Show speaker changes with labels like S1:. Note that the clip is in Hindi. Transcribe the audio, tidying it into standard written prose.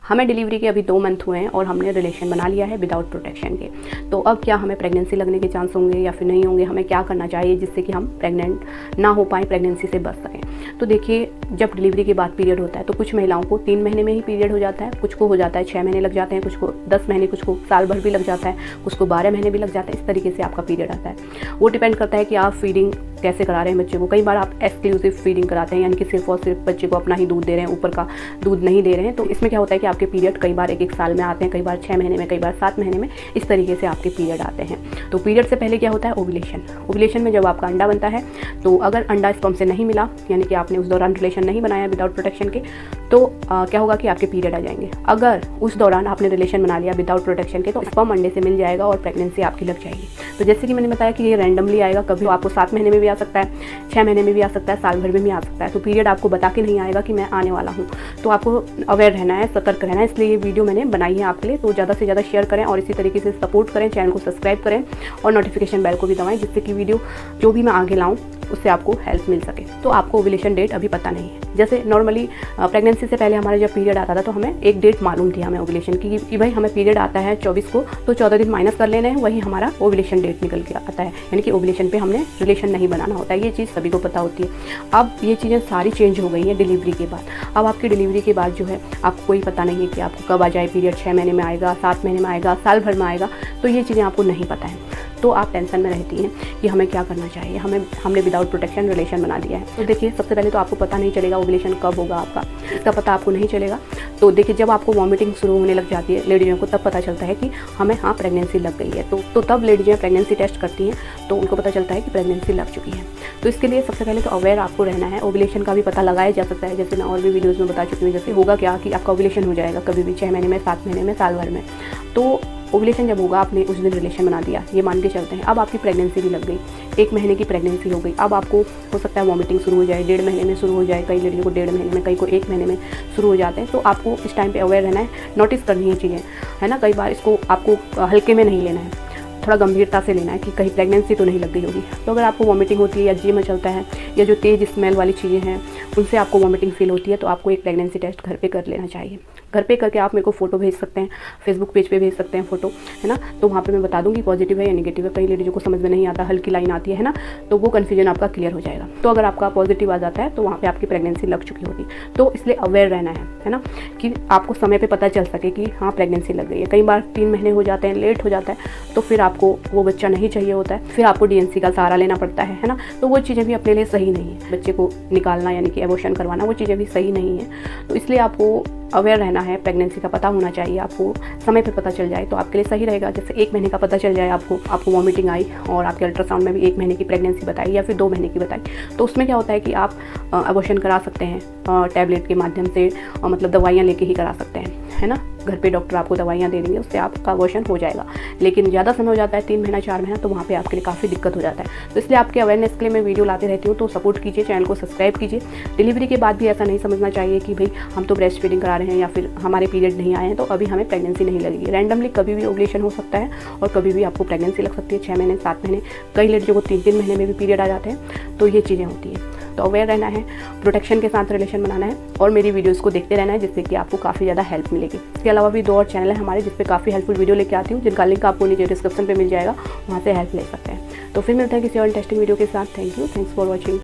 S1: हमें डिलीवरी के अभी 2 मंथ हुए हैं और हमने रिलेशन बना लिया है विदाउट प्रोटेक्शन के। तो अब क्या हमें प्रेगनेंसी लगने के चांस होंगे या फिर नहीं होंगे, हमें क्या करना चाहिए जिससे कि हम प्रेग्नेंट ना हो पाएँ, प्रेगनेंसी से बच सकें। तो देखिए, जब डिलीवरी के बाद पीरियड होता है तो कुछ महिलाओं को 3 महीने में ही पीरियड हो जाता है, कुछ को हो जाता है 6 महीने लग जाते हैं, कुछ को 10 महीने, कुछ को साल भर भी लग जाता है, कुछ को 12 महीने भी लग जाता है। इस तरीके से आपका पीरियड आता है। वो डिपेंड करता है कि आप फीडिंग कैसे करा रहे हैं बच्चे को। कई बार आप एक्सक्लूसिव फीडिंग कराते हैं, यानी कि सिर्फ और सिर्फ बच्चे को अपना ही दूध दे रहे हैं, ऊपर का दूध नहीं दे रहे हैं। तो इसमें क्या होता है कि आपके पीरियड कई बार एक साल में आते हैं, कई बार 6 महीने में, कई बार 7 महीने में, इस तरीके से आपके पीरियड आते हैं। तो पीरियड से पहले क्या होता है, ओव्यूलेशन। ओव्यूलेशन में जब आपका अंडा बनता है, तो अगर अंडा स्पर्म से नहीं मिला, यानी कि आपने उस दौरान रिलेशन नहीं बनाया विदाउट प्रोटेक्शन के, तो क्या होगा कि आपके पीरियड आ जाएंगे। अगर उस दौरान आपने रिलेशन बना लिया विदाउट प्रोटेक्शन के, तो स्पर्म अंडे से मिल जाएगा और प्रेगनेंसी आपकी लग जाएगी। तो जैसे कि मैंने बताया कि ये रैंडमली आएगा, कभी आपको 7 महीने में भी आ सकता है, 6 महीने में भी आ सकता है, साल भर में भी आ सकता है। तो पीरियड आपको बता के नहीं आएगा कि मैं आने वाला हूँ। तो आपको अवेयर रहना है, सतर्क रहना है। इसलिए ये वीडियो मैंने बनाई है आपके लिए। तो ज़्यादा से ज़्यादा शेयर करें और इसी तरीके से सपोर्ट करें, चैनल को सब्सक्राइब करें और नोटिफिकेशन बेल को भी दबाएं, जिससे कि वीडियो जो भी मैं आगे लाऊं उससे आपको हेल्प मिल सके। तो आपको ओव्यूलेशन डेट अभी पता नहीं है। जैसे नॉर्मली प्रेगनेंसी से पहले हमारा जब पीरियड आता था तो हमें एक डेट मालूम थी हमें ओव्यूलेशन की, कि भाई हमें पीरियड आता है 24 को, तो 14 दिन माइनस कर लेने हैं, वही हमारा ओव्यूलेशन डेट निकल के आता है। यानी कि ओव्यूलेशन पे हमने रिलेशन नहीं बनाना होता है। ये चीज़ सभी को पता होती है। अब ये चीज़ें सारी चेंज हो गई हैं डिलीवरी के बाद। अब आपकी डिलीवरी के बाद जो है आपको कोई पता नहीं है कि आपको कब आ जाए पीरियड, 6 महीने में आएगा, 7 महीने में आएगा, साल भर में आएगा। तो ये चीज़ें आपको नहीं पता है, तो आप टेंशन में रहती हैं कि हमें क्या करना चाहिए। हमने विदाउट प्रोटेक्शन रिलेशन बना दिया है। तो देखिए, सबसे पहले तो आपको पता नहीं चलेगा ओव्यूलेशन कब होगा आपका, इसका पता आपको नहीं चलेगा। तो देखिए, जब आपको वॉमिटिंग शुरू होने लग जाती है लेडीज़ों को, तब पता चलता है कि हमें हाँ प्रेगनेंसी लग गई है। तो तब लेडीज़ें प्रेगनेंसी टेस्ट करती हैं, तो उनको पता चलता है कि प्रेगनेंसी लग चुकी है। तो इसके लिए सबसे पहले तो अवेयर आपको रहना है। ओव्यूलेशन का भी पता लगाया जा सकता है, जैसे मैं और भी वीडियोज़ में बता चुकी हूँ। जैसे होगा क्या कि आपका ओव्यूलेशन हो जाएगा कभी भी 6 महीने में, 7 महीने में, साल भर में। तो ओव्यूलेशन जब होगा, आपने उस दिन रिलेशन बना दिया, ये मान के चलते हैं, अब आपकी प्रेगनेंसी भी लग गई, 1 महीने की प्रेगनेंसी हो गई। अब आपको हो सकता है वॉमिटिंग शुरू हो जाए, 1.5 महीने में शुरू हो जाए, कई लड़कियों को 1.5 महीने में, कई को 1 महीने में शुरू हो जाते हैं। तो आपको इस टाइम पे अवेयर रहना है, नोटिस करनी है चीज़ें, है ना। कई बार इसको आपको हल्के में नहीं लेना है, थोड़ा गंभीरता से लेना है कि कहीं प्रेगनेंसी तो नहीं लग गई होगी। तो अगर आपको वॉमिटिंग होती है या जी मचलता है या जो तेज़ स्मेल वाली चीज़ें हैं उनसे आपको वॉमिटिंग फील होती है, तो आपको एक प्रेगनेंसी टेस्ट घर पे कर लेना चाहिए। घर पे करके आप मेरे को फ़ोटो भेज सकते हैं, फेसबुक पेज पे भेज सकते हैं फ़ोटो, है ना। तो वहाँ पे मैं बता दूँगी पॉजिटिव है या नेगेटिव है। कई लेडीज़ों को समझ में नहीं आता, हल्की लाइन आती है ना, तो वो कन्फ्यूजन आपका क्लियर हो जाएगा। तो अगर आपका पॉजिटिव आ जाता है तो वहाँ पर आपकी प्रेगनेंसी लग चुकी होगी। तो इसलिए अवेयर रहना है ना, कि आपको समय पर पता चल सके कि हाँ प्रेगनेंसी लग गई है। कई बार 3 महीने हो जाते हैं, लेट हो जाता है, तो फिर आपको वो बच्चा नहीं चाहिए होता है, फिर आपको DNC का सहारा लेना पड़ता है ना। तो वो चीज़ें भी अपने लिए सही नहीं है। बच्चे को निकालना यानी कि एबॉर्शन करवाना, वो चीज़ें भी सही नहीं है। तो इसलिए आपको अवेयर रहना है, प्रेगनेंसी का पता होना चाहिए, आपको समय पे पता चल जाए तो आपके लिए सही रहेगा। जैसे 1 महीने का पता चल जाए आपको वॉमिटिंग आई और आपके अल्ट्रासाउंड में भी 1 महीने की प्रेगनेंसी बताई या फिर 2 महीने की बताई, तो उसमें क्या होता है कि आप एबॉर्शन करा सकते हैं टैबलेट के माध्यम से, मतलब दवाइयाँ लेके ही करा सकते हैं, है ना। घर पे डॉक्टर आपको दवाइयाँ दे देंगे, उससे आपका एबॉर्शन हो जाएगा। लेकिन ज़्यादा समय हो जाता है, 3 महीना 4 महीना, तो वहाँ पे आपके लिए काफ़ी दिक्कत हो जाता है। तो इसलिए आपके अवेयरनेस के लिए मैं वीडियो लाते रहती हूँ। तो सपोर्ट कीजिए, चैनल को सब्सक्राइब कीजिए। डिलीवरी के बाद भी ऐसा नहीं समझना चाहिए कि भाई हम तो ब्रेस्ट फीडिंग करा रहे हैं या फिर हमारे पीरियड नहीं आए हैं तो अभी हमें प्रेगनेंसी नहीं लगेगी। रैंडमली कभी भी ओव्यूलेशन हो सकता है और कभी भी आपको प्रेगनेंसी लग सकती है, 6 महीने, 7 महीने, कई लड़कियों को 3-3 महीने में भी पीरियड आ जाते हैं। तो ये चीज़ें होती हैं। तो अवेयर रहना है, प्रोटेक्शन के साथ रिलेशन बनाना है और मेरी वीडियोस को देखते रहना है, जिससे कि आपको काफ़ी ज़्यादा हेल्प मिलेगी। इसके अलावा भी 2 और चैनल है हमारे जिस पे काफ़ी हेल्पफुल वीडियो लेके आती हूँ, जिनका लिंक आपको नीचे डिस्क्रिप्शन पे मिल जाएगा, वहाँ से हेल्प ले सकते हैं। तो फिर मिलते हैं किसी और इंटरेस्टिंग वीडियो के साथ। Thank you, thanks for watching.